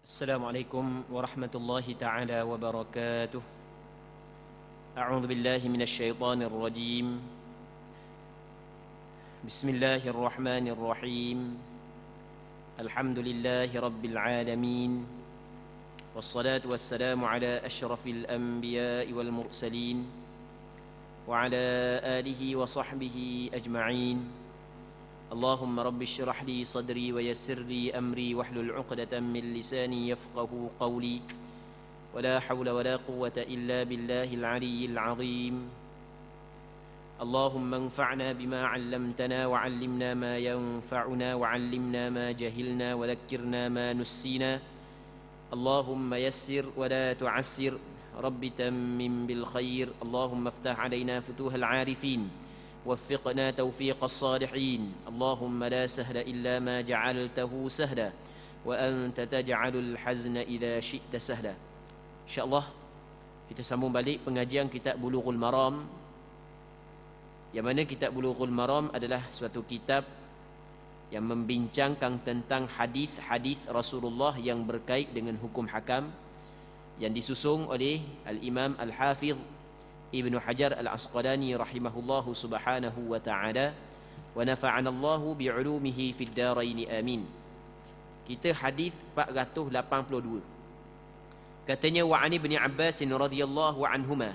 السلام عليكم ورحمة الله تعالى وبركاته. أعوذ بالله من الشيطان الرجيم. بسم الله الرحمن الرحيم. الحمد لله رب العالمين، والصلاة والسلام على أشرف الأنبياء والمرسلين وعلى آله وصحبه أجمعين. اللهم رب اشرح لي صدري ويسر لي أمري واحلل عقدة من لساني يفقه قولي، ولا حول ولا قوة إلا بالله العلي العظيم. اللهم انفعنا بما علمتنا وعلمنا ما ينفعنا وعلمنا ما جهلنا وذكرنا ما نسينا. اللهم يسر ولا تعسر، رب تمم بالخير. اللهم افتح علينا فتوح العارفين، وفقنا توفيق الصالحين. اللهم لا سهل إلا ما جعلته سهلا، وأنت تجعل الحزن إذا شئت سهلا. InsyaAllah kita sambung balik pengajian kitab Bulughul Maram, yang mana kitab Bulughul Maram adalah suatu kitab yang membincangkan tentang hadis-hadis Rasulullah yang berkait dengan hukum hakam, yang disusung oleh Al-Imam Al-Hafidh Ibnu Hajar Al-Asqalani rahimahullahu subhanahu wa ta'ala, wa nafa'ana Allahu bi'ulumihi fid daraini amin. Kita hadis 482. Katanya, wa 'an Ibni Abbas radhiyallahu anhuma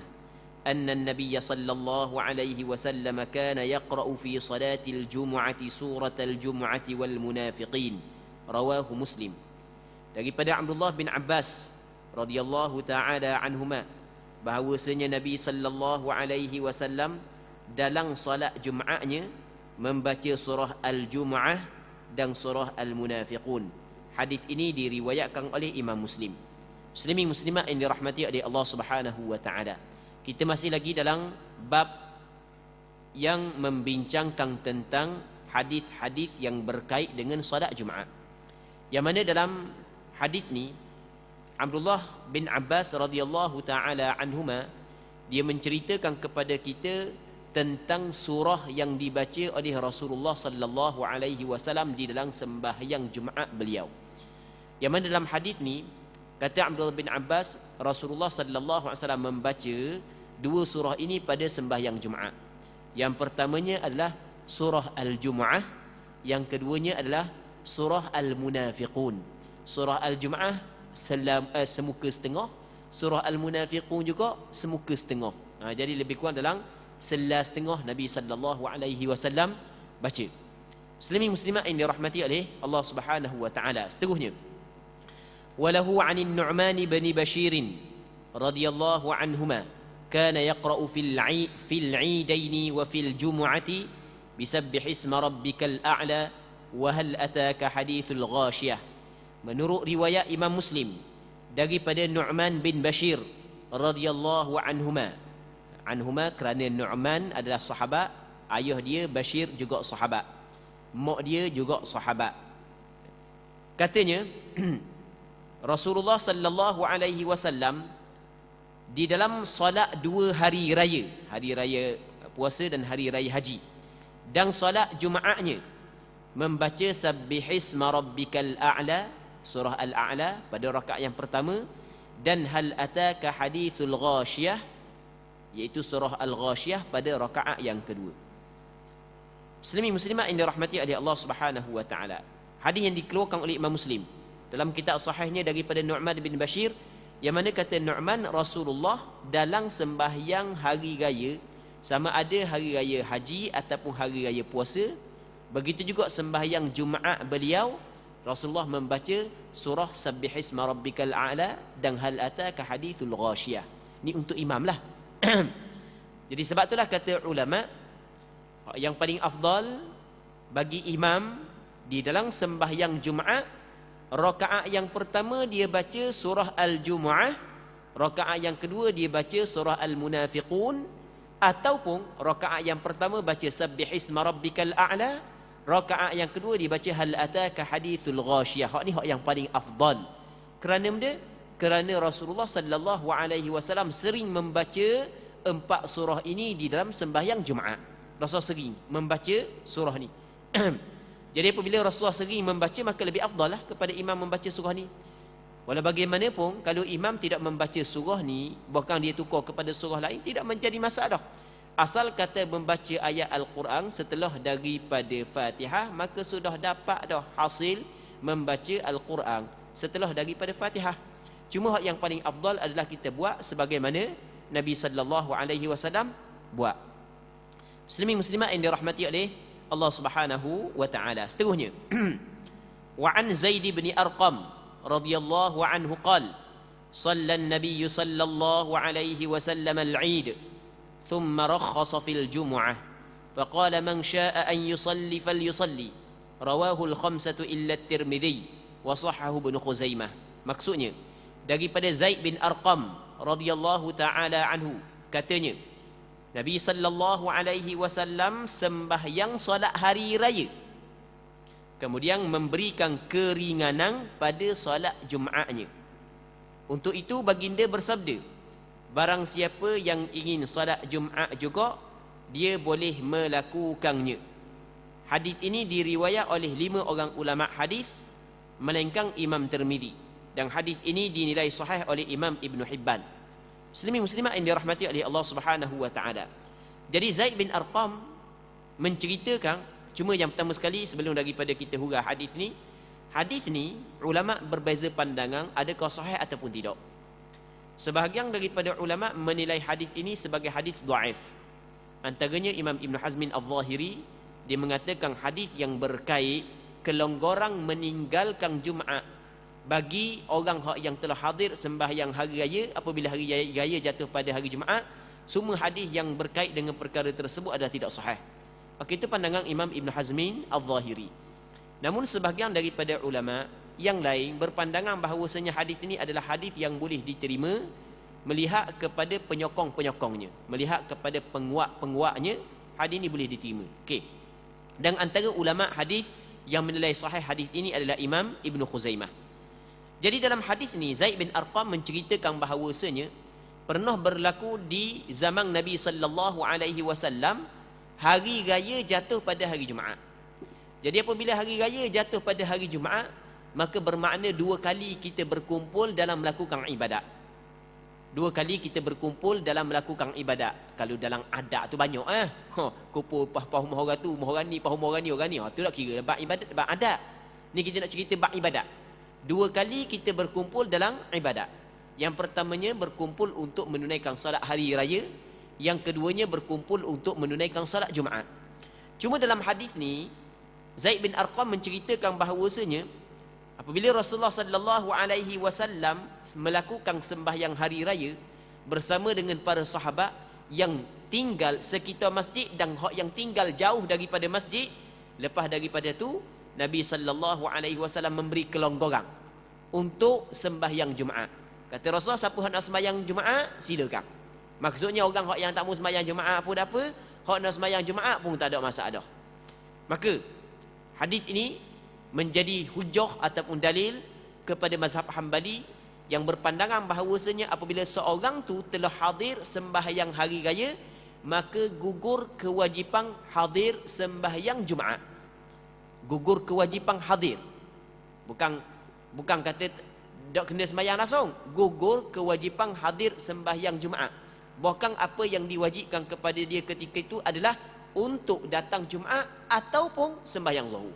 anna an-nabiy sallallahu alaihi wasallam kana yaqra'u fi salatil jumu'ati suratal jumu'ati wal munafiqin. Rawahu Muslim. Daripada Abdullah bin Abbas radhiyallahu ta'ala anhuma, bahawasanya Nabi sallallahu alaihi wasallam dalam solat Jumaatnya membaca surah Al-Jumu'ah dan surah Al-Munafiqun. Hadis ini diriwayatkan oleh Imam Muslim. Muslimin muslimat yang dirahmati oleh Allah Subhanahu wa taala. Kita masih lagi dalam bab yang membincangkan tentang hadis-hadis yang berkait dengan solat Jumaat. Yang mana dalam hadis ni Abdullah bin Abbas radhiyallahu taala anhuma, dia menceritakan kepada kita tentang surah yang dibaca oleh Rasulullah sallallahu alaihi wasallam di dalam sembahyang Jumaat beliau. Yang mana dalam hadis ni kata Abdullah bin Abbas, Rasulullah sallallahu alaihi wasallam membaca dua surah ini pada sembahyang Jumaat. Yang pertamanya adalah surah Al-Jumu'ah, yang keduanya adalah surah Al-Munafiqun. Surah Al-Jumu'ah semuka setengah, surah Al-Munafiqun juga semuka setengah. Jadi lebih kurang dalam selas setengah Nabi sallallahu alaihi wasallam baca. Muslimin muslimat yang dirahmati oleh Allah Subhanahu wa taala. Seterusnya, walahu 'anin Nu'man bin Bashir radhiyallahu anhuma kana yaqra'u fil 'iidaini wa fil jumu'ati bisabbih isma rabbikal a'la wa hal ataka hadithul ghashiyah. Menurut riwayat Imam Muslim daripada Nu'man bin Bashir radhiyallahu anhuma. Anhuma kerana Nu'man adalah sahabat, ayah dia Bashir juga sahabat, mak dia juga sahabat. Katanya Rasulullah sallallahu alaihi wasallam di dalam solat dua hari raya puasa dan hari raya haji, dan solat Jumaatnya membaca sabbihisma rabbikal a'la, surah Al-A'la pada rakaat yang pertama, dan hal ataka hadithul ghashiyah, iaitu surah Al-Ghashiyah pada rakaat yang kedua. Muslimin muslimat yang dirahmati oleh Allah Subhanahu wa taala. Hadis yang dikeluarkan oleh Imam Muslim dalam kitab sahihnya daripada Nu'man bin Bashir, yang mana kata Nu'man, Rasulullah dalam sembahyang hari raya, sama ada hari raya haji ataupun hari raya puasa, begitu juga sembahyang Jumaat beliau, Rasulullah membaca surah Sabbihisma Rabbikal A'la dan hal ataka hadithul ghashiyah. Ini untuk imam lah. Jadi sebab itulah kata ulama, yang paling afdal bagi imam di dalam sembahyang Jumaat, rakaat yang pertama dia baca surah Al-Jumu'ah, rakaat yang kedua dia baca surah Al-Munafiqun, ataupun rakaat yang pertama baca Sabbihisma Rabbikal A'la, rakaat yang kedua dibaca hal ataka hadithul ghashiyah. Hak ni hak yang paling afdal. Kerana benda? Kerana Rasulullah sallallahu alaihi wasallam sering membaca empat surah ini di dalam sembahyang Jumaat. Rasulullah sering membaca surah ni. Jadi apabila Rasulullah sering membaca, maka lebih afdal lah kepada imam membaca surah ni. Walau bagaimanapun, kalau imam tidak membaca surah ni, bahkan dia tukar kepada surah lain, tidak menjadi masalah. Asal kata membaca ayat Al-Quran setelah daripada Fatihah, maka sudah dapat dah hasil membaca Al-Quran setelah daripada Fatihah. Cuma yang paling afdal adalah kita buat sebagaimana Nabi sallallahu alaihi wasallam buat. Muslimin muslimat yang dirahmati oleh Allah Subhanahu wa taala. Seterusnya, wa an Zaid bin Arqam radhiyallahu anhu qala shalla an-nabiy sallallahu alaihi wasallam al-'id thumma rakhasa fil jumu'ah faqala man syaa'a an yusalli falyusalli rawahu al-khamsatu illa at-Tirmidzi wa sahhahu Ibnu Khuzaimah. Maksudnya daripada Zaid bin Arqam radhiyallahu taala anhu, katanya Nabi sallallahu alaihi wasallam sembahyang solat hari raya, kemudian memberikan keringanan pada solat Jumaatnya. Untuk itu baginda bersabda, barang siapa yang ingin solat Jumaat juga, dia boleh melakukannya. Hadis ini diriwayat oleh 5 orang ulama hadis, melainkan Imam Tirmidzi, dan hadis ini dinilai sahih oleh Imam Ibn Hibban. Muslimin muslimat yang dirahmati oleh Allah Subhanahu wa taala. Jadi Zaid bin Arqam menceritakan, cuma yang pertama sekali sebelum daripada kita huraikan hadis ni ulama berbeza pandangan adakah sahih ataupun tidak. Sebahagian daripada ulama menilai hadis ini sebagai hadis dhaif. Antaranya Imam Ibn Hazmin Al-Zahiri, dia mengatakan hadis yang berkait kelonggaran meninggalkan Jumaat bagi orang yang telah hadir sembahyang hari raya apabila hari raya jatuh pada hari Jumaat, semua hadis yang berkait dengan perkara tersebut adalah tidak sahih. Okey, itu pandangan Imam Ibn Hazmin Al-Zahiri. Namun sebahagian daripada ulama yang lain berpandangan bahawasanya hadis ini adalah hadis yang boleh diterima melihat kepada penyokong-penyokongnya, melihat kepada penguat-penguatnya, hadis ini boleh diterima. Okey. Dan antara ulama hadis yang menilai sahih hadis ini adalah Imam Ibn Khuzaimah. Jadi dalam hadis ini Zaid bin Arqam menceritakan bahawasanya pernah berlaku di zaman Nabi sallallahu alaihi wasallam hari raya jatuh pada hari Jumaat. Jadi apabila hari raya jatuh pada hari Jumaat, maka bermakna 2 kali kita berkumpul dalam melakukan ibadat. 2 kali kita berkumpul dalam melakukan ibadat. Kalau dalam adat tu banyak kumpul pahum orang tu, orang ni, pahum orang ni, tu nak kira bab ibadat, bab adat. Ni kita nak cerita bab ibadat. 2 kali kita berkumpul dalam ibadat. Yang pertamanya berkumpul untuk menunaikan salat hari raya, yang keduanya berkumpul untuk menunaikan salat Jumaat. Cuma dalam hadis ni Zaid bin Arqam menceritakan bahawasanya apabila Rasulullah sallallahu alaihi wasallam melakukan sembahyang hari raya bersama dengan para sahabat yang tinggal sekitar masjid dan yang tinggal jauh daripada masjid, lepas daripada tu Nabi sallallahu alaihi wasallam memberi kelonggaran untuk sembahyang Jumaat. Kata Rasulullah, siapa yang nak sembahyang Jumaat silakan. Maksudnya orang yang tak mau sembahyang Jumaat pun tak apa, hak nak sembahyang Jumaat pun tak ada masalah. Maka hadis ini menjadi hujah ataupun dalil kepada mazhab Hambali yang berpandangan bahawasanya apabila seorang tu telah hadir sembahyang hari raya, maka gugur kewajipan hadir sembahyang Jumaat. Gugur kewajipan hadir. Bukan kata tak kena sembahyang langsung. Gugur kewajipan hadir sembahyang Jumaat. Bahkan apa yang diwajibkan kepada dia ketika itu adalah untuk datang Jumaat ataupun sembahyang Zuhur.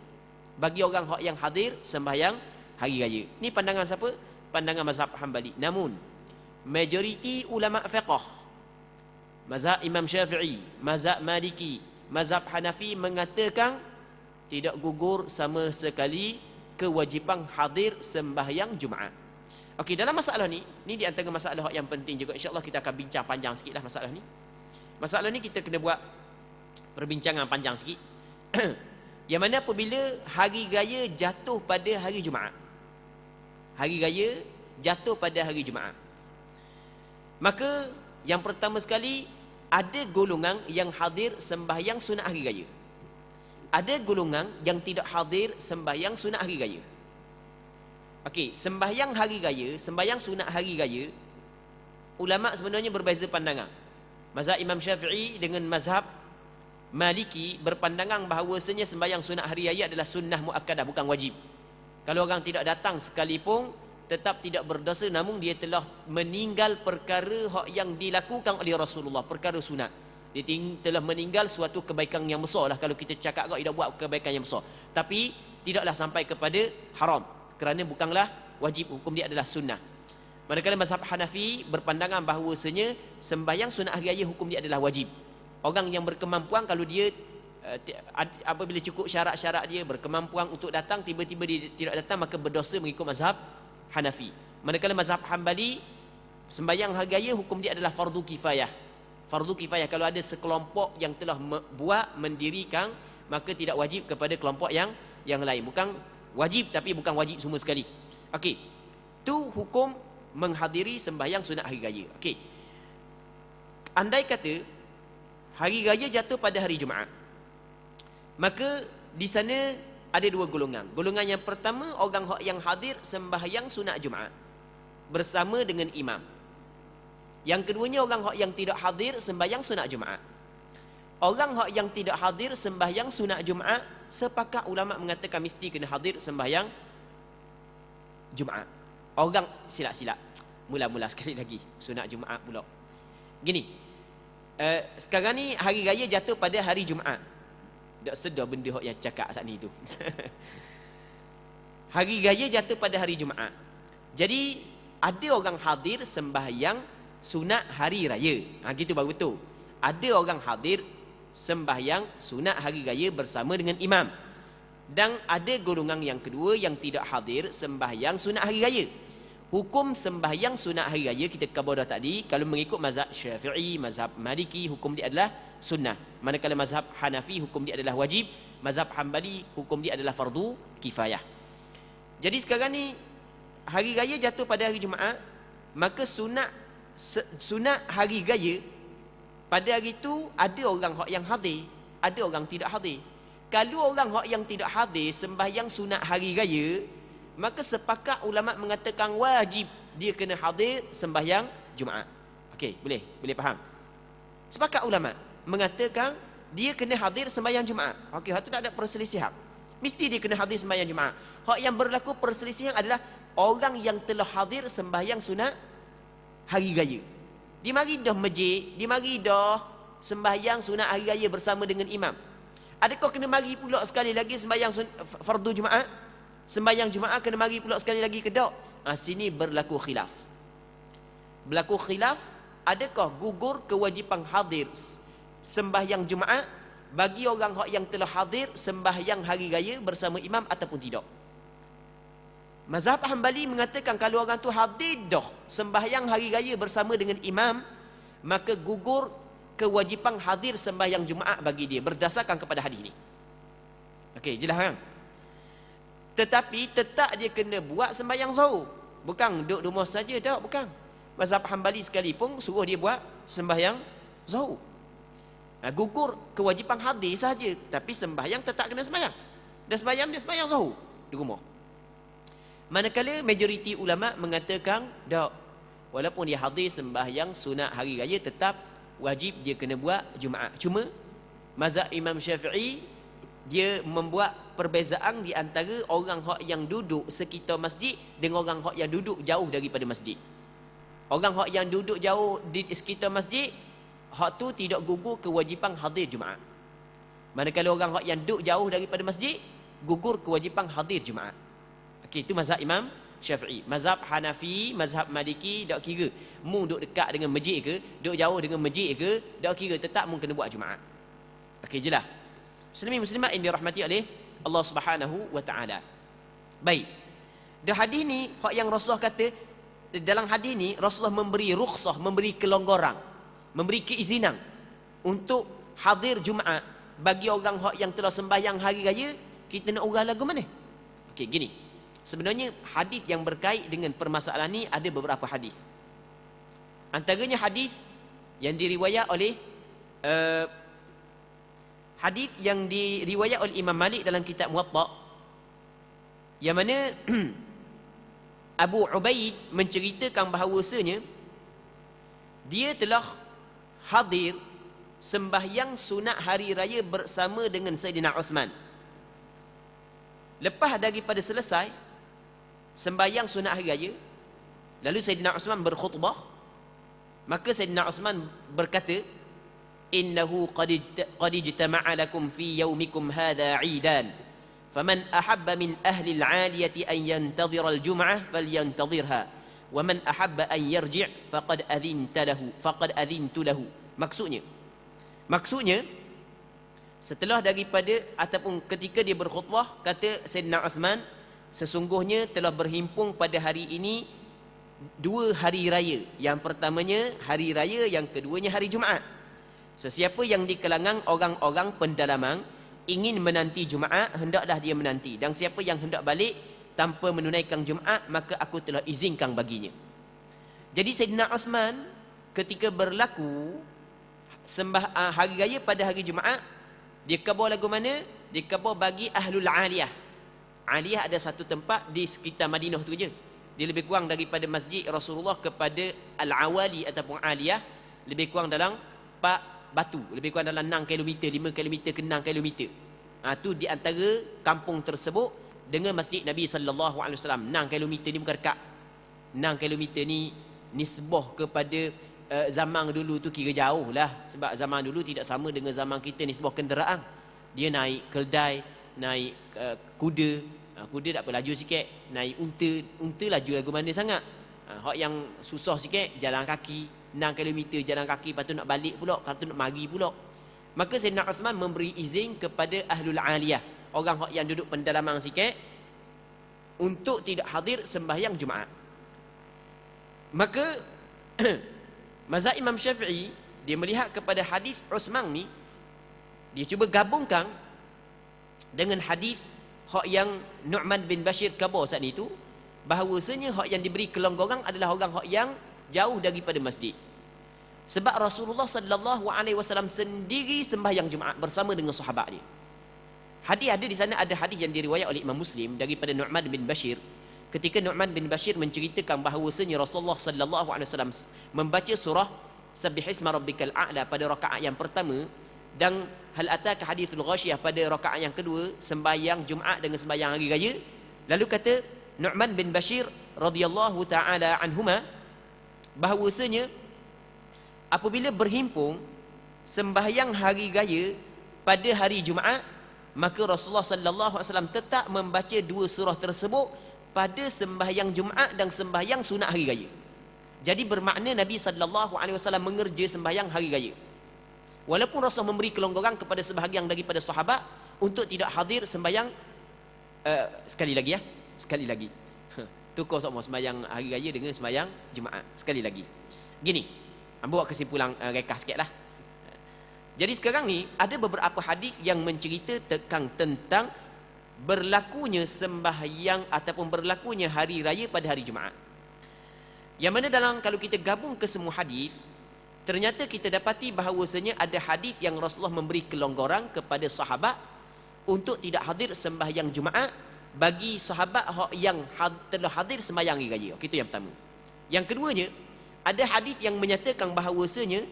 Bagi orang yang hadir sembahyang hari raya. Ini pandangan siapa? Pandangan mazhab Hambali. Namun majoriti ulama fiqh, mazhab Imam Syafi'i, mazhab Maliki, mazhab Hanafi mengatakan tidak gugur sama sekali kewajipan hadir sembahyang Jumaat. Okey, dalam masalah ni di antara masalah yang penting juga, insya-Allah kita akan bincang panjang sikitlah masalah ni. Masalah ni kita kena buat perbincangan panjang sikit. Yang mana apabila hari raya jatuh pada hari Jumaat. Hari raya jatuh pada hari Jumaat. Maka yang pertama sekali, ada golongan yang hadir sembahyang sunat hari raya. Ada golongan yang tidak hadir sembahyang sunat hari raya. Okey, sembahyang hari raya, sembahyang sunat hari raya, ulama sebenarnya berbeza pandangan. Mazhab Imam Syafi'i dengan mazhab Maliki berpandangan bahawasanya sembahyang sunat hari raya adalah sunnah muakkadah, bukan wajib. Kalau orang tidak datang sekalipun, tetap tidak berdosa, namun dia telah meninggal perkara hak yang dilakukan oleh Rasulullah, perkara sunat. Dia telah meninggal suatu kebaikan yang besar lah, kalau kita cakap kau tidak buat kebaikan yang besar. Tapi tidaklah sampai kepada haram, kerana bukanlah wajib, hukum dia adalah sunnah. Manakala mazhab Hanafi berpandangan bahawasanya sembahyang sunat hari raya hukum dia adalah wajib. Orang yang berkemampuan, kalau dia apabila cukup syarat-syarat dia berkemampuan untuk datang, tiba-tiba dia tidak datang, maka berdosa mengikut mazhab Hanafi. Manakala mazhab Hambali, sembahyang hari raya hukum dia adalah fardu kifayah. Fardu kifayah, kalau ada sekelompok yang telah buat, mendirikan, maka tidak wajib kepada kelompok yang lain. Bukan wajib, tapi bukan wajib semua sekali. Okey, itu hukum menghadiri sembahyang sunat hari raya. Okey, andai kata hari raya jatuh pada hari Jumaat, maka di sana ada dua golongan. Golongan yang pertama, orang yang hadir sembahyang sunat Jumaat bersama dengan imam. Yang keduanya, orang yang tidak hadir sembahyang sunat Jumaat. Orang yang tidak hadir sembahyang sunat Jumaat, sepakat ulama mengatakan mesti kena hadir sembahyang Jumaat. Orang silap-silap. Mula-mula sekali lagi sunat Jumaat pula. Gini, sekarang ni hari raya jatuh pada hari Jumaat. Tak sedar benda yang cakap saat ni tu. Hari raya jatuh pada hari Jumaat. Jadi ada orang hadir sembahyang sunat hari raya. Gitu baru betul. Ada orang hadir sembahyang sunat hari raya bersama dengan imam. Dan ada golongan yang kedua yang tidak hadir sembahyang sunat hari raya. Hukum sembahyang sunat hari raya kita kabar dah tadi, kalau mengikut mazhab Syafi'i, mazhab Maliki, hukum dia adalah sunnah. Manakala mazhab Hanafi, hukum dia adalah wajib. Mazhab Hambali, hukum dia adalah fardu kifayah. Jadi sekarang ni hari raya jatuh pada hari Jumaat, maka sunat hari raya pada hari itu ada orang yang hadir, ada orang tidak hadir. Kalau orang yang tidak hadir sembahyang sunat hari raya, maka sepakat ulama mengatakan wajib dia kena hadir sembahyang Jumaat. Okey, boleh faham? Sepakat ulama mengatakan dia kena hadir sembahyang Jumaat. Okey, hak tu tak ada perselisihan. Mesti dia kena hadir sembahyang Jumaat. Hak yang berlaku perselisihan adalah orang yang telah hadir sembahyang sunat hari raya. Dia mari dah masjid, dia mari dah sembahyang sunat hari raya bersama dengan imam. Adakah kena mari pula sekali lagi sembahyang fardu Jumaat? Sembahyang Jumaat kena mari pula sekali lagi ke tak? Sini berlaku khilaf. Berlaku khilaf, adakah gugur kewajipan hadir sembahyang Jumaat bagi orang yang telah hadir sembahyang hari raya bersama imam ataupun tidak? Mazhab Hambali mengatakan kalau orang tu hadir dah sembahyang hari raya bersama dengan imam, maka gugur kewajipan hadir sembahyang Jumaat bagi dia berdasarkan kepada hadis ini. Okey, jelas kan? Tetapi tetap dia kena buat sembahyang zuhur. Bukan duduk rumah saja, tak, bukan. Mazhab Hambali sekalipun suruh dia buat sembahyang zuhur. Gugur kewajipan hadir saja, tapi sembahyang tetap kena sembahyang. Dia sembahyang zuhur di rumah. Manakala majoriti ulama mengatakan tak, walaupun dia hadir sembahyang sunat hari raya, tetap wajib dia kena buat Jumaat. Cuma mazhab Imam Syafi'i dia membuat perbezaan di antara orang yang duduk sekitar masjid dengan orang yang duduk jauh daripada masjid. Orang yang duduk jauh di sekitar masjid, hak tu tidak gugur kewajipan hadir Jumaat. Manakala orang yang duduk jauh daripada masjid, gugur kewajipan hadir Jumaat. Okey, itu mazhab Imam Syafi'i. Mazhab Hanafi, mazhab Maliki, tak kira mu duduk dekat dengan masjid ke, duduk jauh dengan masjid ke, tak kira, tetap mu kena buat Jumaat. Okey, jelas. Muslimin muslimat yang dirahmati oleh Allah Subhanahu wa taala. Baik. Di hadis ni hak yang Rasulullah kata, dalam hadis ni Rasulullah memberi rukhsah, memberi kelonggaran, memberi keizinan untuk hadir Jumaat bagi orang hak yang telah sembahyang hari raya. Kita nak urang lagu mana? Okey, gini. Sebenarnya hadis yang berkait dengan permasalahan ni ada beberapa hadis. Antaranya hadis yang diriwayat oleh hadis yang diriwayat oleh Imam Malik dalam kitab Muwatta, yang mana Abu Ubaid menceritakan bahawasanya dia telah hadir sembahyang sunat hari raya bersama dengan Sayyidina Uthman. Lepas daripada selesai sembahyang sunat hari raya. Lalu Sayyidina Uthman berkhutbah. Maka Sayyidina Uthman berkata, innahu qad ijtama'a lakum fi yawmikum hadha 'idan. Faman ahabba min ahli al-'aliyati an yantadhira al-jum'ah falyantadhirha. Wa man ahabba an yarji' faqad adhintu lahu. Maksudnya setelah daripada ataupun ketika dia berkhutbah, kata Sayyidina Uthman, sesungguhnya telah berhimpun pada hari ini dua hari raya. Yang pertamanya hari raya, yang keduanya hari Jumaat. Sesiapa yang di kalangan orang-orang pendalaman ingin menanti Jumaat, hendaklah dia menanti. Dan siapa yang hendak balik tanpa menunaikan Jumaat, maka aku telah izinkan baginya. Jadi Sayyidina Uthman ketika berlaku hari raya pada hari Jumaat, dia khabar lagu mana? Dia khabar bagi Ahlul Aliyah. Aliyah ada satu tempat di sekitar Madinah tu je. Dia lebih kurang daripada masjid Rasulullah kepada Al-Awali ataupun Aliyah, lebih kurang dalam 4 batu, lebih kurang dalam 6 km, 5 km ke 6 km. Tu di antara kampung tersebut dengan masjid Nabi sallallahu alaihi wasallam. 6 km ni bukan dekat. 6 km ni nisbah kepada zaman dulu tu kira jauh lah. Sebab zaman dulu tidak sama dengan zaman kita nisbah kenderaan. Dia naik keldai, naik kuda. Kuda tak apa, laju sikit. Naik unta laju lagu mana sangat. Hak yang susah sikit jalan kaki, 6 km jalan kaki, lepas tu nak balik pula, lepas tu nak mari pula. Maka Sayyidina Uthman memberi izin kepada Ahlul Aliyah, orang hak yang duduk pendalaman sikit, untuk tidak hadir sembahyang Jumaat. Maka mazhab Imam Syafi'i, dia melihat kepada hadis Uthman ni, dia cuba gabungkan dengan hadis hak yang Nu'man bin Bashir khabar saat itu, bahawasanya hak yang diberi kelonggaran adalah orang hak yang jauh daripada masjid. Sebab Rasulullah sallallahu alaihi wasallam sendiri sembahyang Jumaat bersama dengan sahabat dia. Hadis ada di sana, ada hadis yang diriwayat oleh Imam Muslim daripada Nu'man bin Bashir. Ketika Nu'man bin Bashir menceritakan bahawasanya Rasulullah sallallahu alaihi wasallam membaca surah Sabbihisma rabbikal a'la pada rakaat yang pertama, dan hal ataka hadithul ghasyiyah pada rakaat yang kedua, sembahyang Jumaat dengan sembahyang hari raya. Lalu kata Nu'man bin Bashir radhiyallahu taala anhuma, bahawasanya apabila berhimpun sembahyang hari raya pada hari Jumaat, maka Rasulullah sallallahu alaihi wasallam tetap membaca dua surah tersebut pada sembahyang Jumaat dan sembahyang sunat hari raya. Jadi bermakna Nabi sallallahu alaihi wasallam mengerja sembahyang hari raya. Walaupun Rasul memberi kelonggaran kepada sebahagian daripada sahabat untuk tidak hadir sembahyang sekali lagi tukar semua sembahyang hari raya dengan sembahyang Jumaat sekali lagi. Gini, buat kesimpulan rekah sikitlah. Jadi sekarang ni ada beberapa hadis yang menceritakan tentang berlakunya sembahyang ataupun berlakunya hari raya pada hari Jumaat. Yang mana dalam, kalau kita gabung ke semua hadis, ternyata kita dapati bahawasanya ada hadis yang Rasulullah memberi kelonggaran kepada sahabat untuk tidak hadir sembahyang Jumaat bagi sahabat yang telah hadir sembahyang hari raya. Itu yang pertama. Yang keduanya, ada hadis yang menyatakan bahawasanya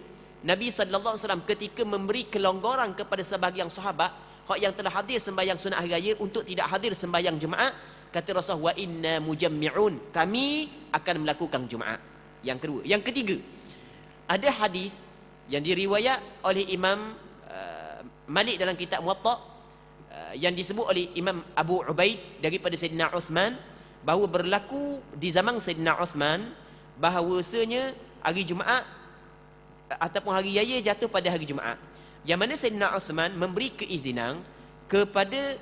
Nabi sallallahu alaihi wasallam ketika memberi kelonggaran kepada sebahagian sahabat hak yang telah hadir sembahyang sunat hari raya untuk tidak hadir sembahyang Jumaat, kata Rasulullah, wa inna mujammi'un, kami akan melakukan Jumaat. Yang kedua. Yang ketiga, ada hadis yang diriwayat oleh Imam Malik dalam kitab Muwatta, yang disebut oleh Imam Abu Ubaid daripada Sayyidina Uthman, bahawa berlaku di zaman Sayyidina Uthman bahawasanya hari Jumaat ataupun hari raya jatuh pada hari Jumaat, yang mana Sayyidina Uthman memberi keizinan kepada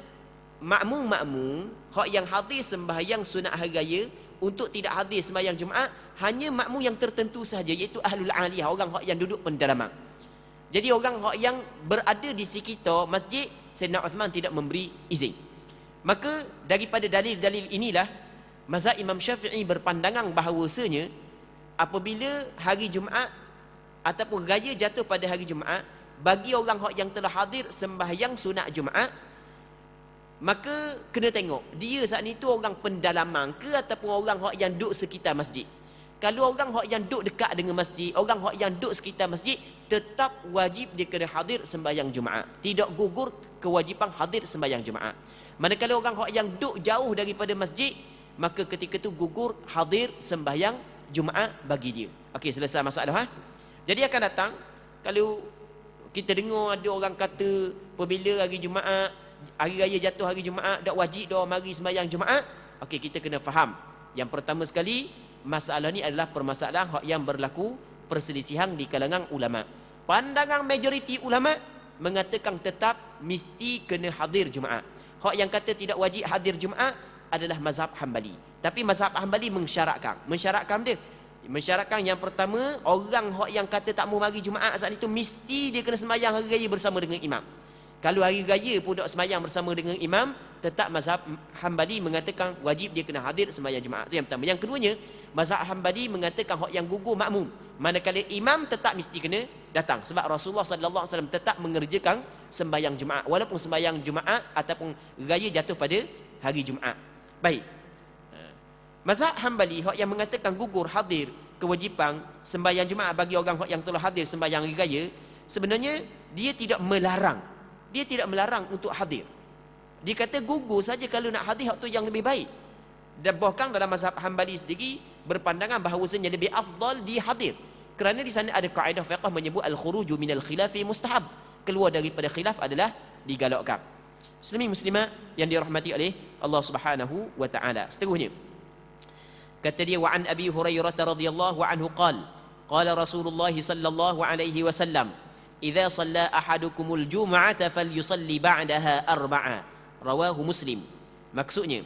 makmum-makmum hak yang hadir sembahyang sunat hari raya untuk tidak hadir sembahyang Jumaat, hanya makmum yang tertentu sahaja, iaitu Ahlul Aliyah, orang hak yang duduk pendalaman. Jadi orang hak yang berada di sekitar masjid, Sayyidina Uthman tidak memberi izin. Maka daripada dalil-dalil inilah mazhab Imam Syafi'i berpandangan bahawasanya apabila hari Jumaat ataupun raya jatuh pada hari Jumaat, bagi orang hak yang telah hadir sembahyang sunat Jumaat, maka kena tengok dia saat ni tu orang pendalaman ke ataupun orang hak yang duduk sekitar masjid. Kalau orang hak yang duduk dekat dengan masjid, orang hak yang duduk sekitar masjid, tetap wajib dia kena hadir sembahyang Jumaat, tidak gugur kewajipan hadir sembahyang Jumaat. Manakala orang hak yang duduk jauh daripada masjid, maka ketika itu gugur hadir sembahyang Jumaat bagi dia. Okey, selesai masalah. Jadi akan datang, kalau kita dengar ada orang kata apabila hari Jumaat, hari raya jatuh hari Jumaat, tak wajib dah mari sembahyang Jumaat. Okey, kita kena faham. Yang pertama sekali, masalah ni adalah permasalahan yang berlaku perselisihan di kalangan ulama. Pandangan majoriti ulama mengatakan tetap mesti kena hadir Jumaat. Hak yang kata tidak wajib hadir Jumaat adalah mazhab Hambali. Tapi mazhab Hambali mensyaratkan dia. Mensyaratkan yang pertama, orang hak yang kata tak mau mari Jumaat saat itu mesti dia kena sembahyang hari raya bersama dengan imam. Kalau hari raya pun tak sembahyang bersama dengan imam, tetap mazhab Hambali mengatakan wajib dia kena hadir sembahyang Jumaat. Itu yang pertama. Yang keduanya, mazhab Hambali mengatakan hak yang gugur makmum. Manakala imam tetap mesti kena datang. Sebab Rasulullah sallallahu alaihi wasallam tetap mengerjakan sembahyang Jumaat walaupun sembahyang Jumaat ataupun raya jatuh pada hari Jumaat. Baik. Mazhab Hambali hak yang mengatakan gugur hadir kewajipan sembahyang Jumaat bagi orang hak yang telah hadir sembahyang hari raya, sebenarnya dia tidak melarang. Dia tidak melarang untuk hadir. Dia kata gugur saja kalau nak hadir hak tu yang lebih baik. Dan bahkan dalam mazhab Hambali sendiri berpandangan bahawasanya lebih afdal dia hadir. Kerana di sana ada kaedah fiqh menyebut al-khuruju minal khilafi mustahab. Keluar daripada khilaf adalah digalakkan. Muslimin muslimat yang dirahmati oleh Allah Subhanahu wa taala. Seterusnya, kata dia, wa an Abi Hurairah radhiyallahu anhu qala Rasulullah sallallahu alaihi wasallam, idza shalla ahadukumul jum'ata falyusalli ba'daha arba'a. Rawahu Muslim. Maksudnya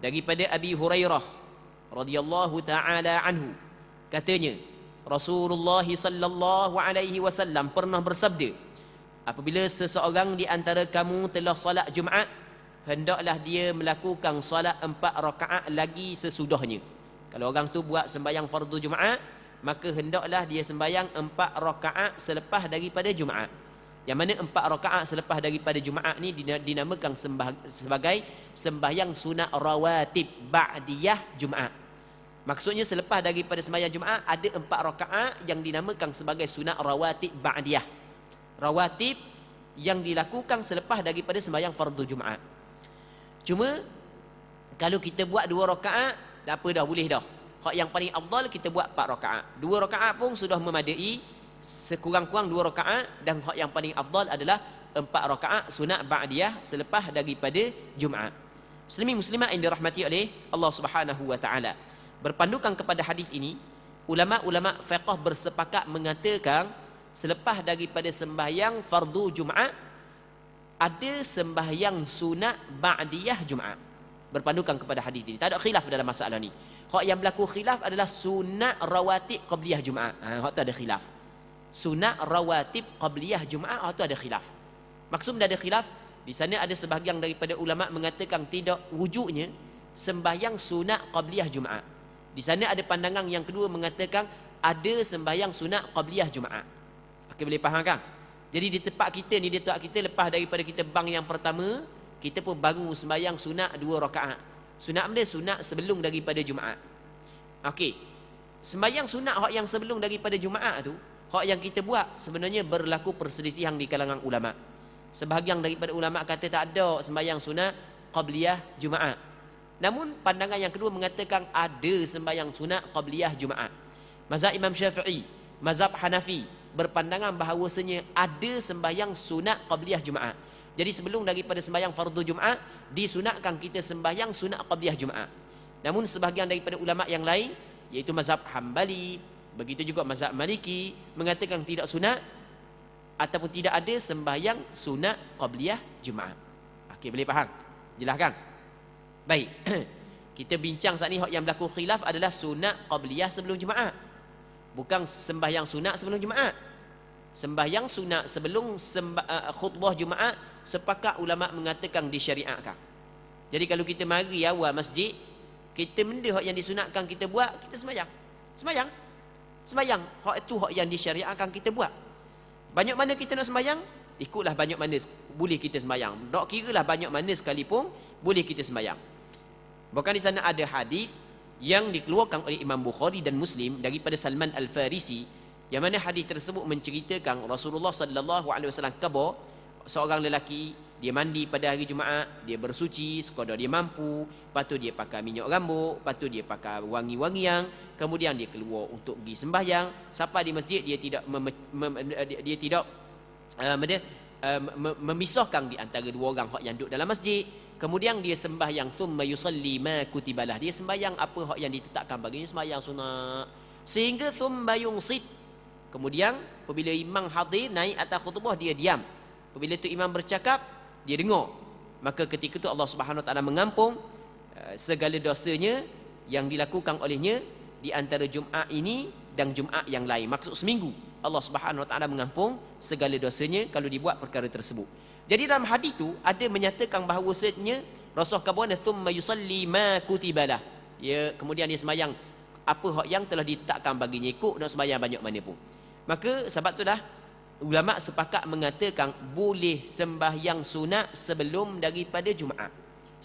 daripada Abi Hurairah radhiyallahu taala anhu, katanya Rasulullah sallallahu alaihi wasallam pernah bersabda, apabila seseorang di antara kamu telah solat Jumaat, hendaklah dia melakukan solat 4 rakaat lagi sesudahnya. Kalau orang tu buat sembahyang fardu Jumaat, maka hendaklah dia sembahyang 4 rakaat selepas daripada Jumaat. Yang mana 4 rakaat selepas daripada Jumaat ni dinamakan sebagai sembahyang sunat rawatib ba'diyah Jumaat. Maksudnya selepas daripada sembahyang Jumaat ada 4 rakaat yang dinamakan sebagai sunat rawatib ba'diyah. Rawatib yang dilakukan selepas daripada sembahyang fardu Jumaat. Cuma kalau kita buat 2 rakaat, tak apa dah, boleh dah. Hak yang paling afdal kita buat 4 rakaat. 2 rakaat pun sudah memadai, sekurang-kurang 2 rakaat, dan hak yang paling afdal adalah 4 rakaat sunat ba'diyah selepas daripada Jumaat. Muslimin muslimat yang dirahmati oleh Allah Subhanahu wa taala. Berpandukan kepada hadis ini, ulama-ulama fiqh bersepakat mengatakan selepas daripada sembahyang fardu Jumaat ada sembahyang sunat ba'diyah Jumaat. Berpandukan kepada hadis ini, tak ada khilaf dalam masalah ni. Hak yang berlaku khilaf adalah sunat rawatib qabliyah Jumaat. Hak tu ada khilaf. Sunat rawatib qabliyah Jumaat, hak tu ada khilaf. Maksud ada khilaf, di sana ada sebahagian daripada ulama mengatakan tidak wujudnya sembahyang sunat qabliyah Jumaat. Di sana ada pandangan yang kedua mengatakan ada sembahyang sunat qabliyah Jumaat. Okey, boleh faham kan? Jadi di tempat kita ni, di tempat kita lepas daripada kita bang yang pertama, kita pun bangun sembahyang sunat 2 rakaat. Sunat benda sunat sebelum daripada Jumaat. Okey. Sembahyang sunat hak yang sebelum daripada Jumaat tu, hak yang kita buat sebenarnya berlaku perselisihan di kalangan ulama. Sebahagian daripada ulama kata tak ada sembahyang sunat qabliyah Jumaat. Namun pandangan yang kedua mengatakan ada sembahyang sunat qabliyah Jumaat. Mazhab Imam Syafi'i, mazhab Hanafi berpandangan bahawasanya ada sembahyang sunat qabliyah Jumaat. Jadi sebelum daripada sembahyang fardu Jumaat, disunatkan kita sembahyang sunat qabliyah Jumaat. Namun sebahagian daripada ulama yang lain, iaitu mazhab Hambali, begitu juga mazhab Maliki, mengatakan tidak sunat ataupun tidak ada sembahyang sunat qabliyah Jumaat. Okey, boleh faham? Jelas kan? Baik. Kita bincang saat ni hak yang berlaku khilaf adalah sunat qabliyah sebelum Jumaat. Bukan sembahyang sunat sebelum Jumaat. Sembahyang sunat sebelum khutbah Jumaat, sepakat ulama mengatakan disyariatkan. Jadi kalau kita mari awal masjid, kita benda hak yang disunatkan kita buat, kita sembahyang. Sembahyang. Hak itu hak yang disyariatkan kita buat. Banyak mana kita nak sembahyang, ikutlah banyak mana boleh kita sembahyang. Tak kiralah banyak mana sekalipun boleh kita sembahyang. Bahkan di sana ada hadis yang dikeluarkan oleh Imam Bukhari dan Muslim daripada Salman Al-Farisi, yang mana hadis tersebut menceritakan Rasulullah sallallahu alaihi wasallam khabar seorang lelaki Dia mandi pada hari Jumaat, dia bersuci sekadar dia mampu, lepas tu dia pakai minyak rambut, lepas tu dia pakai wangi-wangian, kemudian dia keluar untuk pergi sembahyang. Sampai di masjid dia tidak dia tidak memisahkan di antara dua orang hak yang duduk dalam masjid. Kemudian dia sembahyang thumma yusalli ma kutibalah. Dia sembahyang apa hak yang ditetapkan baginya, sembahyang sunat. Sehingga thumma yunsit. Kemudian apabila imam hadir naik atas khutbah, dia diam. Apabila tu imam bercakap, dia dengar. Maka ketika itu Allah Subhanahu Wa Taala mengampung segala dosanya yang dilakukan olehnya di antara Jumaat ini dan Jumaat yang lain. Maksud seminggu Allah Subhanahu Wa Taala mengampung segala dosanya kalau dibuat perkara tersebut. Jadi dalam hadis tu ada menyatakan bahawasanya Rasul kabana thumma yusalli ma kutibalah. Dia kemudian dia sembahyang apa hak yang telah ditetapkan baginya, ikut nak sembahyang banyak mana pun. Maka sebab tu dah ulama sepakat mengatakan boleh sembahyang sunat sebelum daripada Jumaat.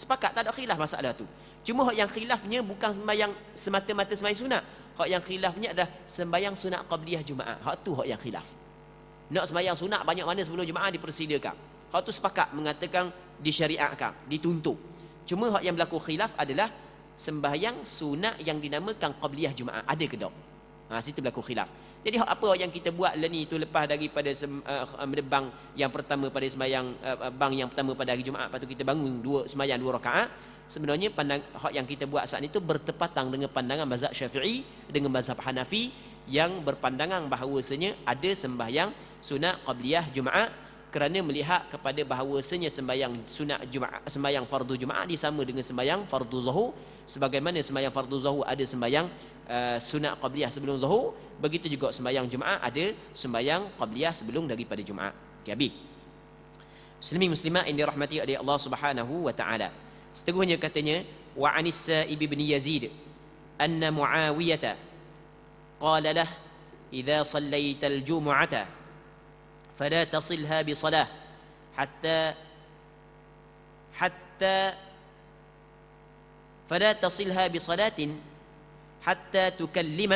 Sepakat, tak ada khilaf masalah tu. Cuma hak yang khilafnya bukan sembahyang semata-mata sembahyang sunat. Hak yang khilafnya adalah sembahyang sunat qabliyah Jumaat. Hak tu hak yang khilaf. Nak sembahyang sunat banyak mana sebelum Jumaat dipersilakan. Hak tu sepakat mengatakan disyariatkan, dituntut. Cuma hak yang berlaku khilaf adalah sembahyang sunat yang dinamakan qabliyah Jumaat. Ada ke tak? Situ berlaku khilaf. Jadi apa yang kita buat ni itu lepas daripada bang yang pertama pada sembahyang bang yang pertama pada hari Jumaat, lepas tu kita bangun sembahyang 2 rakaat, sebenarnya hak yang kita buat saat itu bertepatan dengan pandangan mazhab Syafi'i dengan mazhab Hanafi yang berpandangan bahawasanya ada sembahyang sunat qabliyah Jumaat, kerana melihat kepada bahawasanya sembahyang sunat Jumaat, sembahyang fardu Jumaat disama dengan sembahyang fardu Zuhur. Sebagaimana sembahyang fardu Zuhur ada sembahyang sunat qabliyah sebelum Zuhur, begitu juga sembahyang Jumaat ada sembahyang qabliyah sebelum daripada Jumaat. Okey, habis. Muslimin muslimat yang dirahmati oleh Allah Subhanahu wa taala. Seterusnya katanya, wa anis Sa'ib bin Yazid anna Muawiyah qala lah idza sallaita al-jumu'ata فلا تصلها بصلاة حتى فلا تصلها بصلاة حتى تكلم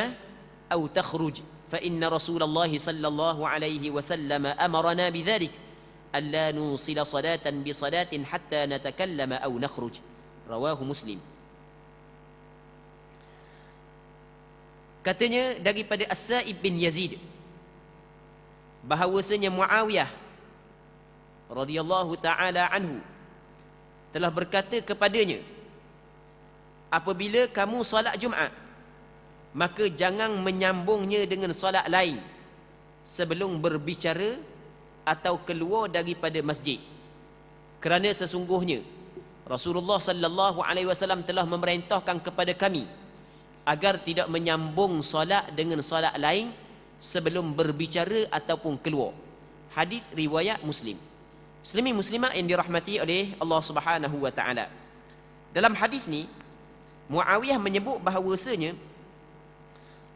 أو تخرج فإن رسول الله صلى الله عليه وسلم أمرنا بذلك ألا نوصل صلاة بصلاة حتى نتكلم أو نخرج رواه مسلم. Katanya daripada As-Sa'ib bin Yazid bahawasanya Muawiyah radhiyallahu taala anhu telah berkata kepadanya, apabila kamu solat Jumaat, maka jangan menyambungnya dengan solat lain sebelum berbicara atau keluar daripada masjid, kerana sesungguhnya Rasulullah sallallahu alaihi wasallam telah memerintahkan kepada kami agar tidak menyambung solat dengan solat lain sebelum berbicara ataupun keluar. Hadis riwayat Muslim. Muslimin muslimat yang dirahmati oleh Allah Subhanahu wa taala. Dalam hadis ni Muawiyah menyebut bahawasanya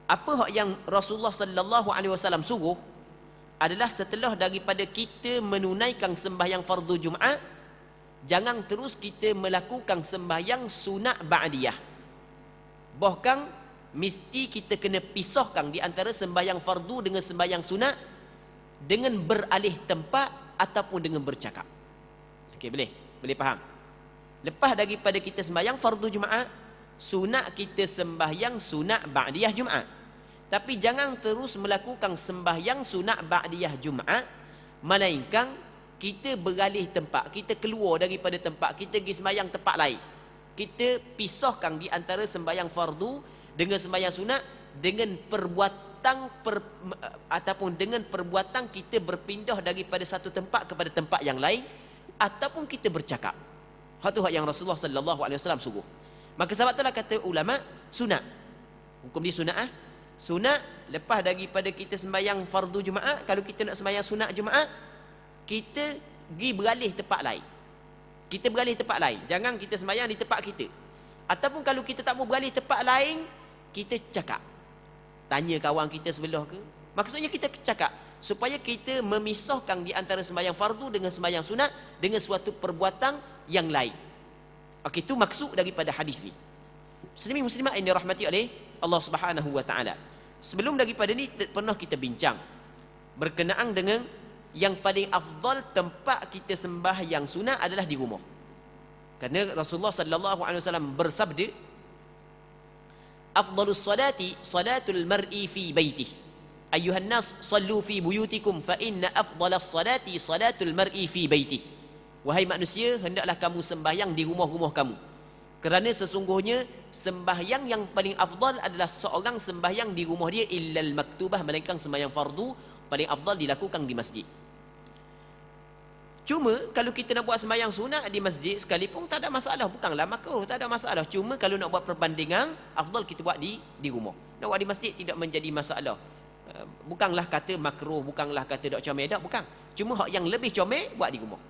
apa hak yang Rasulullah sallallahu alaihi wasallam suruh adalah setelah daripada kita menunaikan sembahyang fardu Jumaat, jangan terus kita melakukan sembahyang sunat ba'diyah. Bahkan mesti kita kena pisahkan di antara sembahyang fardu dengan sembahyang sunat dengan beralih tempat ataupun dengan bercakap. Okey, boleh faham? Lepas daripada kita sembahyang fardu Jumaat, sunat kita sembahyang sunat ba'diyah Jumaat. Tapi jangan terus melakukan sembahyang sunat ba'diyah Jumaat, melainkan kita beralih tempat, kita keluar daripada tempat, kita pergi sembahyang tempat lain. Kita pisahkan di antara sembahyang fardu dengan sembahyang sunat dengan ataupun dengan perbuatan kita berpindah daripada satu tempat kepada tempat yang lain, ataupun kita bercakap. Hak tu hak yang Rasulullah sallallahu alaihi wasallam suruh. Maka sebab itulah kata ulama, sunat. Hukum dia sunat Sunat lepas daripada kita sembahyang fardu Jumaat, kalau kita nak sembahyang sunat Jumaat, kita pergi beralih tempat lain. Kita beralih tempat lain. Jangan kita sembahyang di tempat kita. Ataupun kalau kita tak mau beralih tempat lain, kita cakap. Tanya kawan kita sebelah ke. Maksudnya kita cakap supaya kita memisahkan di antara sembahyang fardu dengan sembahyang sunat dengan suatu perbuatan yang lain. Okey, itu maksud daripada hadis ni. Muslimin muslimat yang dirahmati oleh Allah Subhanahu wa taala. Sebelum daripada ni pernah kita bincang berkenaan dengan yang paling afdal tempat kita sembahyang sunat adalah di rumah. Kerana Rasulullah sallallahu alaihi wasallam bersabda, afdalus salati salatul mar'i fi baitihi. Ayuhan nas sallu fi buyutikum fa inna afdalas salati salatul mar'i fi baitihi. Wahai manusia, hendaklah kamu sembahyang di rumah-rumah kamu. Kerana sesungguhnya sembahyang yang paling afdal adalah seorang sembahyang di rumah dia illal maktubah, melainkan sembahyang fardu paling afdal dilakukan di masjid. Cuma kalau kita nak buat sembahyang sunat di masjid sekalipun tak ada masalah, bukanlah makruh, tak ada masalah. Cuma kalau nak buat perbandingan, afdal kita buat di rumah. Nak buat di masjid tidak menjadi masalah. Bukanlah kata makruh, bukanlah kata dok comel, tak, bukan. Cuma hak yang lebih comel buat di rumah.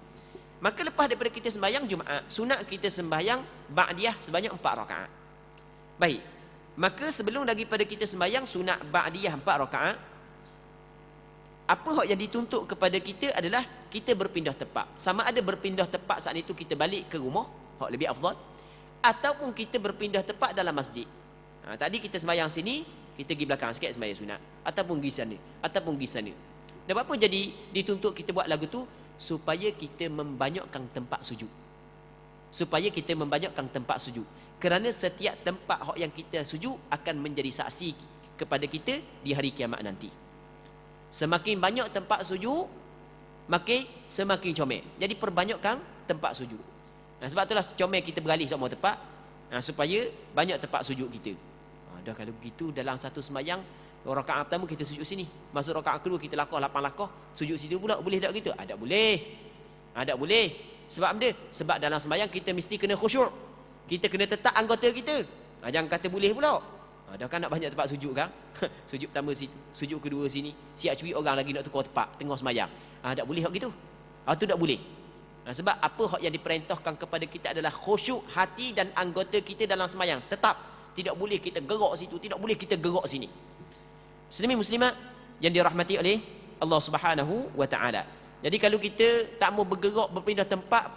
Maka lepas daripada kita sembahyang Jumaat, sunat kita sembahyang ba'diyah sebanyak 4 rakaat. Baik. Maka sebelum daripada kita sembahyang sunat ba'diyah 4 rakaat, apa hak yang dituntut kepada kita adalah kita berpindah tempat. Sama ada berpindah tempat saat itu kita balik ke rumah, hak lebih afdal, ataupun kita berpindah tempat dalam masjid. Tadi kita sembahyang sini, kita pergi belakang sikit sembahyang sunat, ataupun pergi sana, ataupun pergi sana. Dan apa jadi dituntut kita buat lagu tu? Supaya kita membanyakkan tempat sujud. Supaya kita membanyakkan tempat sujud. Kerana setiap tempat yang kita sujud akan menjadi saksi kepada kita di hari kiamat nanti. Semakin banyak tempat sujud, makin semakin comel. Jadi perbanyakkan tempat sujud. Sebab itulah comel kita beralih semua tempat, supaya banyak tempat sujud kita. Dah kalau begitu dalam satu sembahyang, rakaat pertama kita sujud sini, masuk rakaat kedua kita lakah 8 lakah, sujud situ pula, boleh tak gitu? Tak boleh. Tak boleh. Sebab apa? Sebab dalam sembahyang kita mesti kena khusyuk. Kita kena tetap anggota kita. Jangan kata boleh pula. Dah kan nak banyak tempat sujud kan? Sujud pertama situ, sujud kedua sini, siap curi orang lagi nak tukar tempat tengah sembahyang. Tak boleh hak gitu. Tu tak boleh. Sebab apa hak yang diperintahkan kepada kita adalah khusyuk hati dan anggota kita dalam sembahyang. Tetap tidak boleh kita gerak situ, tidak boleh kita gerak sini. Muslimin muslimat yang dirahmati oleh Allah Subhanahu wa taala. Jadi kalau kita tak mau bergerak berpindah tempat,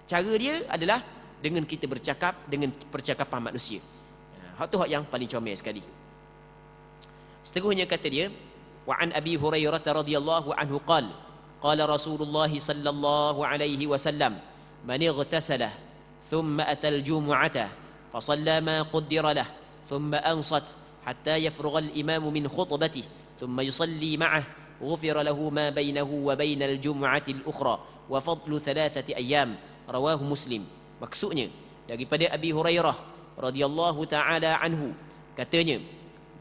cara dia adalah dengan kita bercakap dengan percakapan manusia. Hak tu hak yang paling comel sekali. Seterusnya kata dia, wa an Abi Hurairah radhiyallahu anhu qala Rasulullah sallallahu alaihi wasallam man ightasala thumma atal jumu'ata fa shalla ma qaddara lah thumma ansat حتى يفرغ الإمام من خطبته ثم يصلي معه غفر له ما بينه وبين الجمعة الأخرى وفضل 3 أيام رواه مسلم. Maksudnya daripada Abi Hurairah radhiyallahu taala anhu, katanya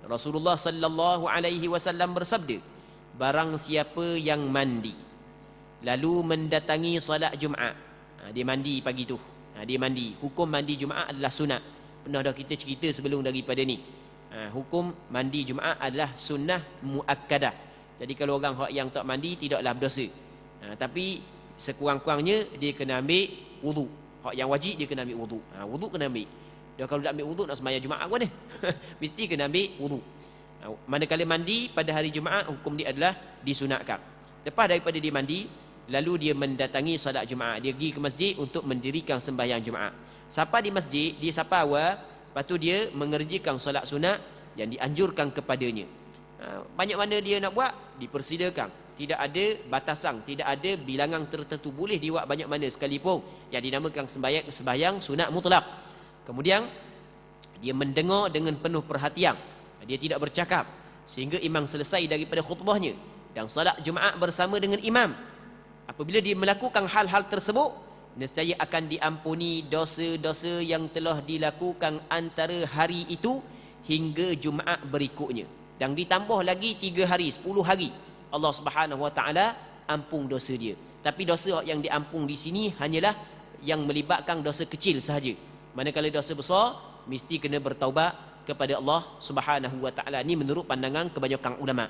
Rasulullah sallallahu alaihi wasallam bersabda, barang siapa yang mandi lalu mendatangi solat Jumaat, dia mandi pagi tu, dia mandi. Hukum mandi Jumaat adalah sunat. Pernah dah kita cerita sebelum daripada ni. Hukum mandi Jumaat adalah sunnah muakkadah. Jadi kalau orang yang tak mandi tidaklah berdosa. Tapi sekurang-kurangnya dia kena ambil wudu. Hak yang wajib dia kena ambil wudu. Wudu kena ambil. Dia kalau tak ambil wudu nak sembahyang Jumaat ke mana? Mesti kena ambil wudu. Manakala mandi pada hari Jumaat, hukum dia adalah disunatkan. Lepas daripada dia mandi, lalu dia mendatangi solat Jumaat. Dia pergi ke masjid untuk mendirikan sembahyang Jumaat. Sampai di masjid, dia sampai awal, lepas tu dia mengerjakan solat sunat yang dianjurkan kepadanya. Banyak mana dia nak buat, dipersilakan. Tidak ada batasan, tidak ada bilangan tertentu. Boleh dibuat banyak mana sekalipun. Yang dinamakan sembahyang sunat mutlak. Kemudian dia mendengar dengan penuh perhatian. Dia tidak bercakap sehingga imam selesai daripada khutbahnya dan salat Jumaat bersama dengan imam. Apabila dia melakukan hal-hal tersebut, nescaya akan diampuni dosa-dosa yang telah dilakukan antara hari itu hingga Jumaat berikutnya. Dan ditambah lagi 3 hari, 10 hari, Allah Subhanahu Wa Taala ampun dosa dia. Tapi dosa yang diampun di sini hanyalah yang melibatkan dosa kecil sahaja. Manakala dosa besar mesti kena bertaubat kepada Allah Subhanahu Wa Taala. Ini menurut pandangan kebanyakan ulama.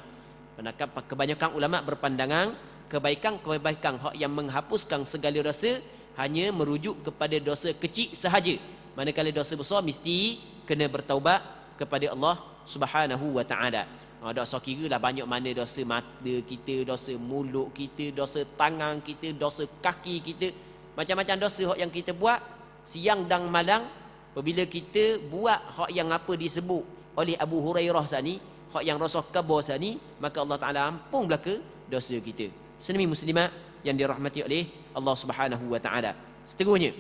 Kebanyakan ulama berpandangan kebaikan-kebaikan hak yang menghapuskan segala dosa hanya merujuk kepada dosa kecil sahaja. Manakala dosa besar mesti kena bertaubat kepada Allah Subhanahu Wa Taala. Tak usah kira lah banyak mana dosa mata kita, dosa mulut kita, dosa tangan kita, dosa kaki kita. Macam-macam dosa hak yang kita buat siang dan malam. Apabila kita buat hak yang apa disebut oleh Abu Hurairah sani, hak yang Rasul kabar sani, maka Allah Taala ampun belaka dosa kita. Muslimin muslimat yang dirahmati oleh Allah Subhanahu wa taala. Seterusnya,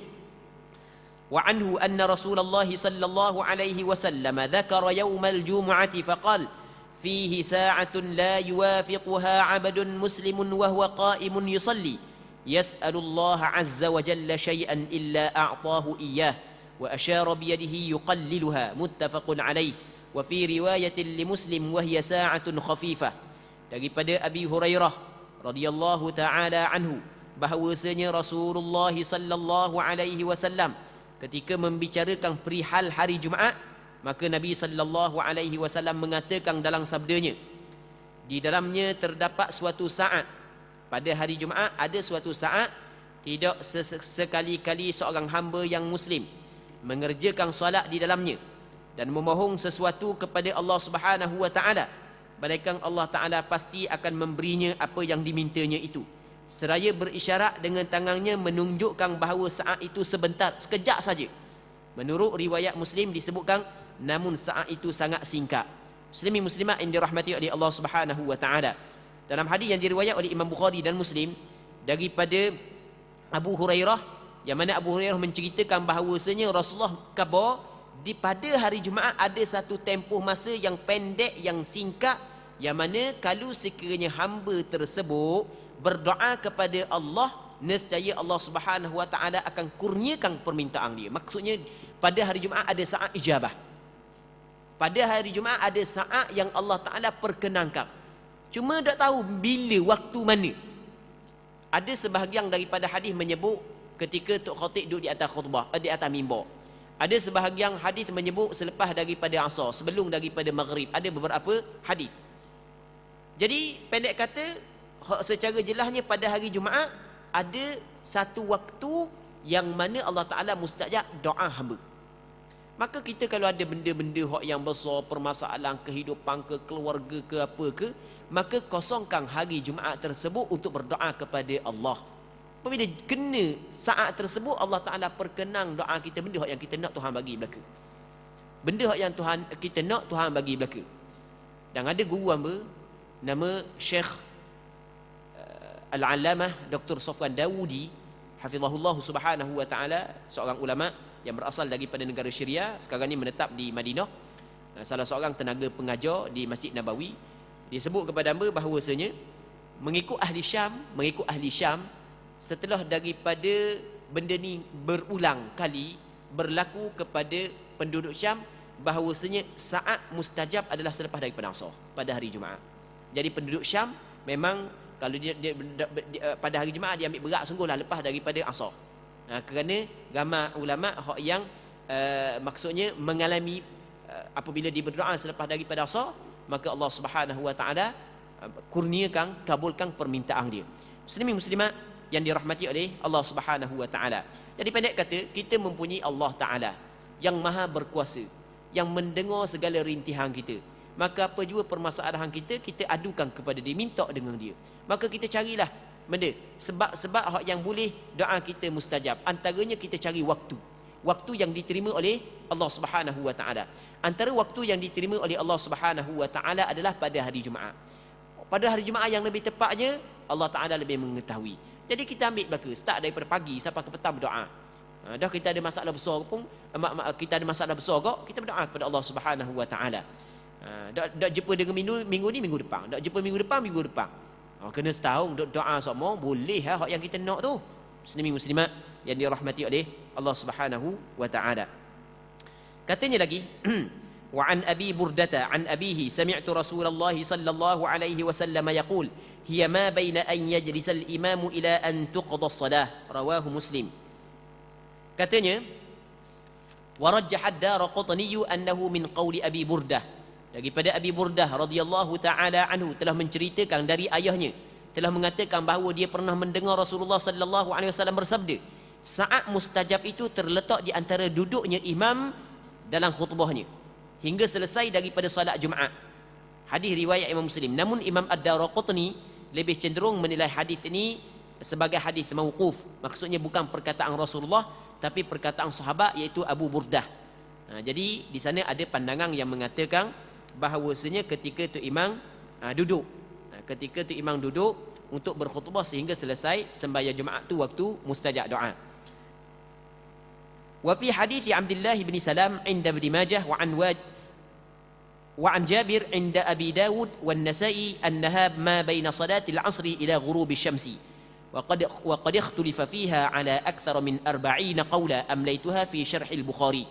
wa anhu anna Rasulullah sallallahu alaihi wasallam dzakara yaumal jumu'ati faqala fihi sa'atun la yuwafiquha 'abdun muslimun wa huwa qa'imun yusalli yas'alullaha 'azza wa jalla syai'an illa a'tahu iyyah wa asyara bi yadihi yuqalliluha muttafaqun alaih wa fi riwayatin li Muslim wa hiya sa'atun khafifah. Daripada Abi Hurairah radhiyallahu taala anhu bahawasanya Rasulullah sallallahu alaihi wasallam ketika membicarakan perihal hari Jumaat, maka Nabi sallallahu alaihi wasallam mengatakan dalam sabdanya, di dalamnya terdapat suatu saat, pada hari Jumaat ada suatu saat tidak sekali-kali seorang hamba yang muslim mengerjakan solat di dalamnya dan memohon sesuatu kepada Allah Subhanahu wa taala, melainkan Allah taala pasti akan memberinya apa yang dimintanya itu, seraya berisyarat dengan tangannya menunjukkan bahawa saat itu sebentar, sekejap saja. Menurut riwayat Muslim disebutkan, namun saat itu sangat singkat. Muslimin muslimat yang dirahmati oleh Allah Subhanahu wa taala. Dalam hadis yang diriwayat oleh Imam Bukhari dan Muslim daripada Abu Hurairah, yang mana Abu Hurairah menceritakan bahawasanya Rasulullah khabar pada hari Jumaat ada satu tempoh masa yang pendek, yang singkat, yang mana kalau sekiranya hamba tersebut berdoa kepada Allah, nescaya Allah Subhanahu wa taala akan kurniakan permintaan dia. Maksudnya pada hari Jumaat ada saat ijabah. Pada hari Jumaat ada saat yang Allah taala perkenankan. Cuma tak tahu bila, waktu mana. Ada sebahagian daripada hadis menyebut ketika tok khatib duduk di atas khutbah, di atas mimbar. Ada sebahagian hadis menyebut selepas daripada asar, sebelum daripada maghrib. Ada beberapa hadis. Jadi pendek kata, secara jelasnya pada hari Jumaat ada satu waktu yang mana Allah Taala mustajab doa hamba. Maka kita kalau ada benda-benda yang besar, permasalahan kehidupan ke, keluarga ke, apa ke, maka kosongkan hari Jumaat tersebut untuk berdoa kepada Allah. Apabila kena saat tersebut, Allah Ta'ala perkenang doa kita, benda yang kita nak Tuhan bagi belaka. Benda yang Tuhan kita nak, Tuhan bagi belaka. Dan ada guru hamba nama Syekh Al-Allamah Dr. Safwan Dawoodi hafizahullah subhanahu wa ta'ala, seorang ulama yang berasal daripada negara Syria, sekarang ni menetap di Madinah, salah seorang tenaga pengajar di Masjid Nabawi. Dia sebut kepada hamba bahawasanya mengikut ahli Syam, setelah daripada benda ni berulang kali berlaku kepada penduduk Syam, bahawasanya saat mustajab adalah selepas daripada asar pada hari Jumaat. Jadi penduduk Syam memang kalau dia pada hari Jumaat dia ambil berat sungguhlah lepas daripada asar. Kerana ramai ulama yang maksudnya mengalami apabila dia berdoa selepas daripada asar, maka Allah Subhanahu wa taala kurniakan, kabulkan permintaan dia. Muslimin muslimat yang dirahmati oleh Allah Subhanahu wa taala. Jadi pendek kata, kita mempunyai Allah Taala yang Maha berkuasa, yang mendengar segala rintihan kita. Maka apa jua permasalahan kita, kita adukan kepada dia, minta dengan dia. Maka kita carilah benda, sebab-sebab yang boleh doa kita mustajab. Antaranya kita cari waktu yang diterima oleh Allah Subhanahu wa taala. Antara waktu yang diterima oleh Allah Subhanahu wa taala adalah pada hari Jumaat. Pada hari Jumaat yang lebih tepatnya, Allah Taala lebih mengetahui. Jadi kita ambil belaka, start daripada pagi sampai ke petang berdoa. Dah kita ada masalah besar pun, kita ada masalah besar kok, kita berdoa kepada Allah Subhanahu wa taala. Dak jumpa dengan minggu ni minggu depan, dak jumpa minggu depan. Kena setahun doa semua boleh hak yang kita nak tu. Muslimin muslimat yang dirahmati oleh Allah Subhanahu wa taala. Katanya lagi wa an Abi Burdata an abihi sami'tu Rasulullah sallallahu alaihi wasallam yaqul hiya ma baina an yajlisa al-imamu ila an tuqda as-salah, rawahu Muslim. Katanya warajjah ad-Daraqutni annahu min qawli Abi Burdah, daripada Abi Burdah radhiyallahu taala anhu telah menceritakan dari ayahnya, telah mengatakan bahawa dia pernah mendengar Rasulullah sallallahu alaihi wasallam bersabda, saat mustajab itu terletak di antara duduknya imam dalam khutbahnya hingga selesai daripada salat Jumaat. Hadis riwayat Imam Muslim. Namun Imam Ad-Daraqutni lebih cenderung menilai hadis ini sebagai hadis mauquf. Maksudnya bukan perkataan Rasulullah tapi perkataan sahabat iaitu Abu Burdah. Jadi di sana ada pandangan yang mengatakan bahawasanya ketika tu imam duduk, untuk berkhutbah sehingga selesai sembahyang Jumaat tu waktu mustajab doa. Wa fi hadits Abdullah bin Salam inda Ibn Majah وعن جابر عند أبي داود والنسائي أنها ما بين صلاة العصر إلى غروب الشمس وقد اختلف فيها على أكثر من 40 قولا أمليتها في شرح البخاري.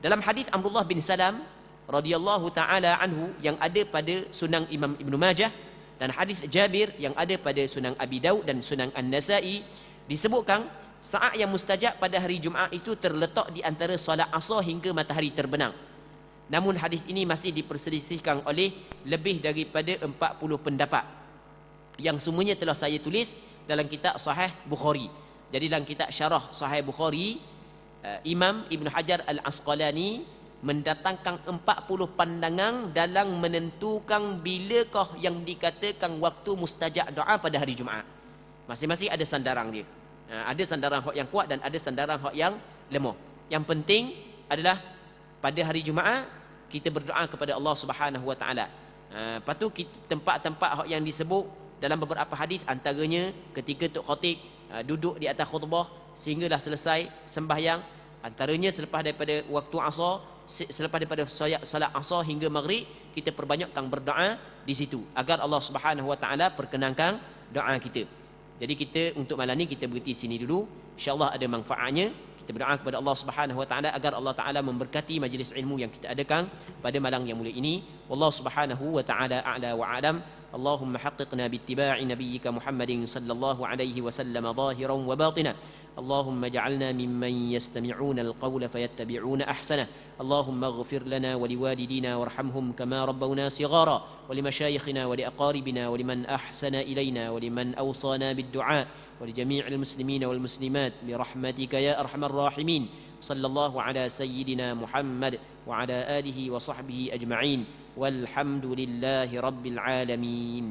Dalam hadis Abdullah bin Salam radhiyallahu taala anhu yang ada pada Sunan Imam Ibn Majah dan hadis Jabir yang ada pada Sunan Abi Daud dan Sunan An-Nasa'i, disebutkan saat yang mustajab pada hari Jumaat itu terletak di antara solat asar hingga matahari terbenam. Namun hadis ini masih diperselisihkan oleh lebih daripada 40 pendapat yang semuanya telah saya tulis dalam kitab Sahih Bukhari. Jadi dalam kitab Syarah Sahih Bukhari, Imam Ibn Hajar Al-Asqalani mendatangkan 40 pandangan dalam menentukan bilakah yang dikatakan waktu mustajab doa pada hari Jumaat. Masing-masing ada sandaran dia. Ada sandaran hak yang kuat dan ada sandaran hak yang lemah. Yang penting adalah pada hari Jumaat kita berdoa kepada Allah Subhanahu wa taala. Lepas tu tempat-tempat yang disebut dalam beberapa hadis, antaranya ketika tok khatib duduk di atas khutbah sehinggalah selesai sembahyang, antaranya selepas daripada waktu asar, selepas daripada solat asar hingga maghrib, kita perbanyakkan berdoa di situ agar Allah Subhanahu wa taala perkenankan doa kita. Jadi kita untuk malam ni kita berhenti sini dulu. InsyaAllah ada manfaatnya. Kita berdoa kepada Allah Subhanahu wa taala agar Allah taala memberkati majlis ilmu yang kita adakan pada malam yang mulia ini. Wallahu Subhanahu wa taala a'la wa a'lam. Allahumma haqqiqna bittiba'i nabiyyika Muhammadin sallallahu alaihi wasallam zahiran wa batina. اللهم اجعلنا ممن يستمعون القول فيتبعون أحسنه. اللهم اغفر لنا ولوالدينا وارحمهم كما ربونا صغارا ولمشايخنا ولأقاربنا ولمن أحسن إلينا ولمن أوصانا بالدعاء ولجميع المسلمين والمسلمات برحمتك يا أرحم الراحمين. صلى الله على سيدنا محمد وعلى آله وصحبه أجمعين والحمد لله رب العالمين.